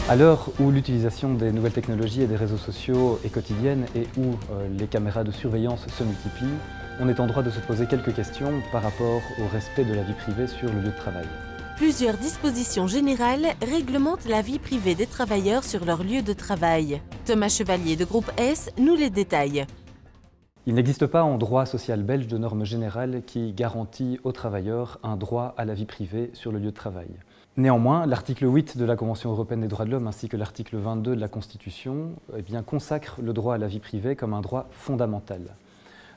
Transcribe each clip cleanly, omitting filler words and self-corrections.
À l'heure où l'utilisation des nouvelles technologies et des réseaux sociaux est quotidienne et où les caméras de surveillance se multiplient, on est en droit de se poser quelques questions par rapport au respect de la vie privée sur le lieu de travail. Plusieurs dispositions générales réglementent la vie privée des travailleurs sur leur lieu de travail. Thomas Chevalier de Groupe S nous les détaille. Il n'existe pas en droit social belge de normes générales qui garantit aux travailleurs un droit à la vie privée sur le lieu de travail. Néanmoins, l'article 8 de la Convention européenne des droits de l'homme ainsi que l'article 22 de la Constitution consacrent le droit à la vie privée comme un droit fondamental.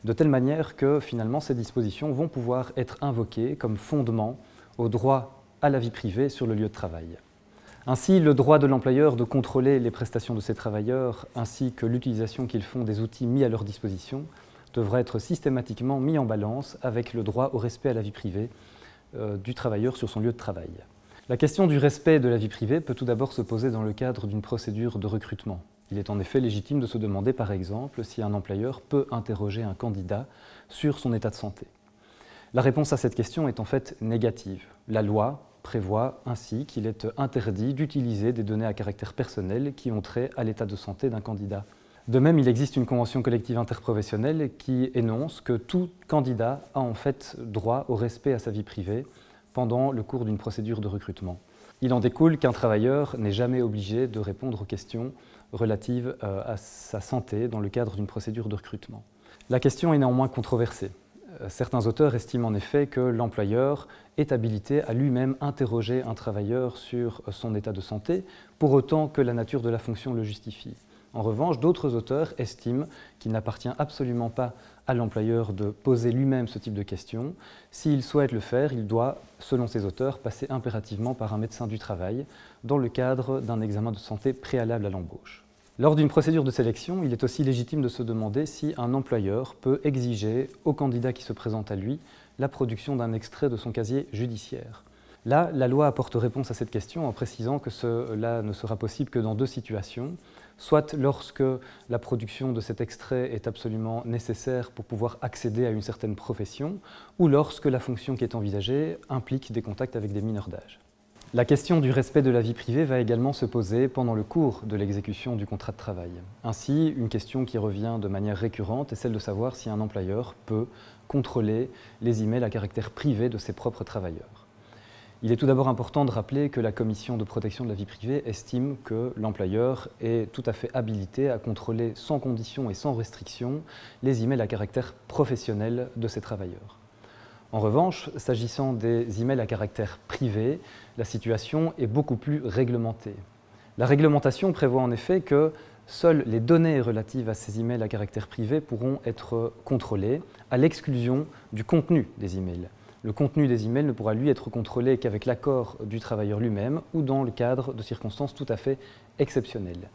De telle manière que finalement ces dispositions vont pouvoir être invoquées comme fondement au droit à la vie privée sur le lieu de travail. Ainsi, le droit de l'employeur de contrôler les prestations de ses travailleurs ainsi que l'utilisation qu'ils font des outils mis à leur disposition devra être systématiquement mis en balance avec le droit au respect à la vie privée du travailleur sur son lieu de travail. La question du respect de la vie privée peut tout d'abord se poser dans le cadre d'une procédure de recrutement. Il est en effet légitime de se demander par exemple si un employeur peut interroger un candidat sur son état de santé. La réponse à cette question est en fait négative. La loi prévoit ainsi qu'il est interdit d'utiliser des données à caractère personnel qui ont trait à l'état de santé d'un candidat. De même, il existe une convention collective interprofessionnelle qui énonce que tout candidat a en fait droit au respect à sa vie privée pendant le cours d'une procédure de recrutement. Il en découle qu'un travailleur n'est jamais obligé de répondre aux questions relatives à sa santé dans le cadre d'une procédure de recrutement. La question est néanmoins controversée. Certains auteurs estiment en effet que l'employeur est habilité à lui-même interroger un travailleur sur son état de santé, pour autant que la nature de la fonction le justifie. En revanche, d'autres auteurs estiment qu'il n'appartient absolument pas à l'employeur de poser lui-même ce type de questions. S'il souhaite le faire, il doit, selon ces auteurs, passer impérativement par un médecin du travail dans le cadre d'un examen de santé préalable à l'embauche. Lors d'une procédure de sélection, il est aussi légitime de se demander si un employeur peut exiger au candidat qui se présente à lui la production d'un extrait de son casier judiciaire. Là, la loi apporte réponse à cette question en précisant que cela ne sera possible que dans deux situations, soit lorsque la production de cet extrait est absolument nécessaire pour pouvoir accéder à une certaine profession, ou lorsque la fonction qui est envisagée implique des contacts avec des mineurs d'âge. La question du respect de la vie privée va également se poser pendant le cours de l'exécution du contrat de travail. Ainsi, une question qui revient de manière récurrente est celle de savoir si un employeur peut contrôler les emails à caractère privé de ses propres travailleurs. Il est tout d'abord important de rappeler que la Commission de protection de la vie privée estime que l'employeur est tout à fait habilité à contrôler sans condition et sans restriction les emails à caractère professionnel de ses travailleurs. En revanche, s'agissant des emails à caractère privé, la situation est beaucoup plus réglementée. La réglementation prévoit en effet que seules les données relatives à ces emails à caractère privé pourront être contrôlées, à l'exclusion du contenu des emails. Le contenu des emails ne pourra lui être contrôlé qu'avec l'accord du travailleur lui-même ou dans le cadre de circonstances tout à fait exceptionnelles.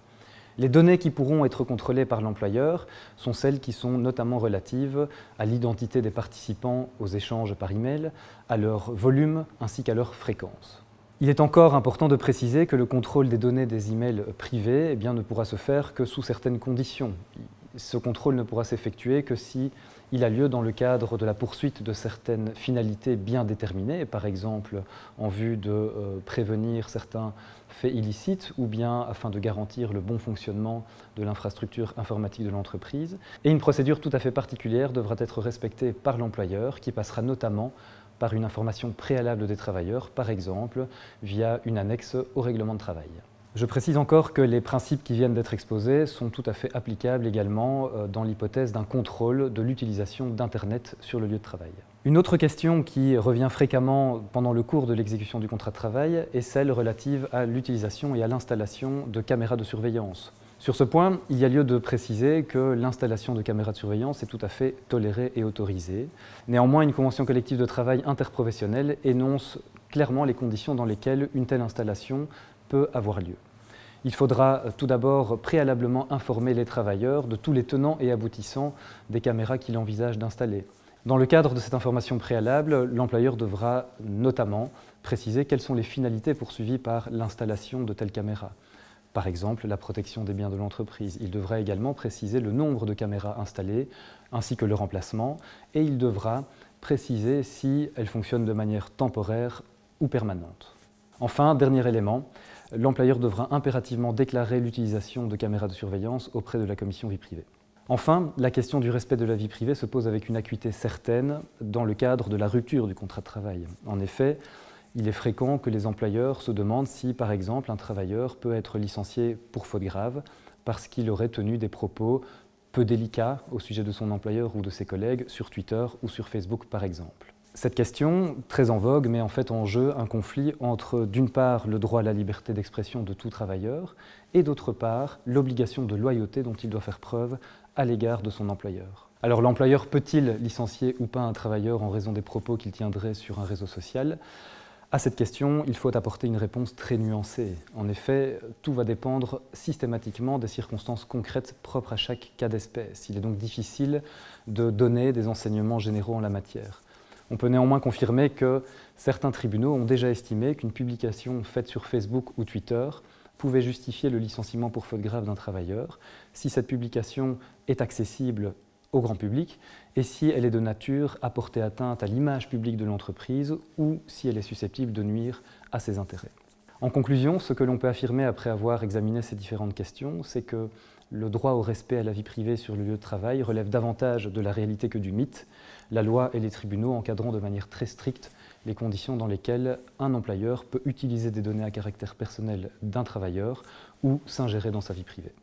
Les données qui pourront être contrôlées par l'employeur sont celles qui sont notamment relatives à l'identité des participants aux échanges par email, à leur volume ainsi qu'à leur fréquence. Il est encore important de préciser que le contrôle des données des emails privés ne pourra se faire que sous certaines conditions. Ce contrôle ne pourra s'effectuer que si il a lieu dans le cadre de la poursuite de certaines finalités bien déterminées, par exemple en vue de prévenir certains faits illicites ou bien afin de garantir le bon fonctionnement de l'infrastructure informatique de l'entreprise. Et une procédure tout à fait particulière devra être respectée par l'employeur qui passera notamment par une information préalable des travailleurs, par exemple via une annexe au règlement de travail. Je précise encore que les principes qui viennent d'être exposés sont tout à fait applicables également dans l'hypothèse d'un contrôle de l'utilisation d'Internet sur le lieu de travail. Une autre question qui revient fréquemment pendant le cours de l'exécution du contrat de travail est celle relative à l'utilisation et à l'installation de caméras de surveillance. Sur ce point, il y a lieu de préciser que l'installation de caméras de surveillance est tout à fait tolérée et autorisée. Néanmoins, une convention collective de travail interprofessionnelle énonce clairement les conditions dans lesquelles une telle installation peut avoir lieu. Il faudra tout d'abord préalablement informer les travailleurs de tous les tenants et aboutissants des caméras qu'il envisage d'installer. Dans le cadre de cette information préalable, l'employeur devra notamment préciser quelles sont les finalités poursuivies par l'installation de telles caméras. Par exemple, la protection des biens de l'entreprise. Il devra également préciser le nombre de caméras installées ainsi que leur emplacement et il devra préciser si elles fonctionnent de manière temporaire ou permanente. Enfin, dernier élément, l'employeur devra impérativement déclarer l'utilisation de caméras de surveillance auprès de la commission vie privée. Enfin, la question du respect de la vie privée se pose avec une acuité certaine dans le cadre de la rupture du contrat de travail. En effet, il est fréquent que les employeurs se demandent si, par exemple, un travailleur peut être licencié pour faute grave parce qu'il aurait tenu des propos peu délicats au sujet de son employeur ou de ses collègues sur Twitter ou sur Facebook, par exemple. Cette question, très en vogue, met en fait en jeu un conflit entre, d'une part, le droit à la liberté d'expression de tout travailleur et, d'autre part, l'obligation de loyauté dont il doit faire preuve à l'égard de son employeur. Alors l'employeur peut-il licencier ou pas un travailleur en raison des propos qu'il tiendrait sur un réseau social ? À cette question, il faut apporter une réponse très nuancée. En effet, tout va dépendre systématiquement des circonstances concrètes propres à chaque cas d'espèce. Il est donc difficile de donner des enseignements généraux en la matière. On peut néanmoins confirmer que certains tribunaux ont déjà estimé qu'une publication faite sur Facebook ou Twitter pouvait justifier le licenciement pour faute grave d'un travailleur si cette publication est accessible au grand public et si elle est de nature à porter atteinte à l'image publique de l'entreprise ou si elle est susceptible de nuire à ses intérêts. En conclusion, ce que l'on peut affirmer après avoir examiné ces différentes questions, c'est que le droit au respect à la vie privée sur le lieu de travail relève davantage de la réalité que du mythe. La loi et les tribunaux encadront de manière très stricte les conditions dans lesquelles un employeur peut utiliser des données à caractère personnel d'un travailleur ou s'ingérer dans sa vie privée.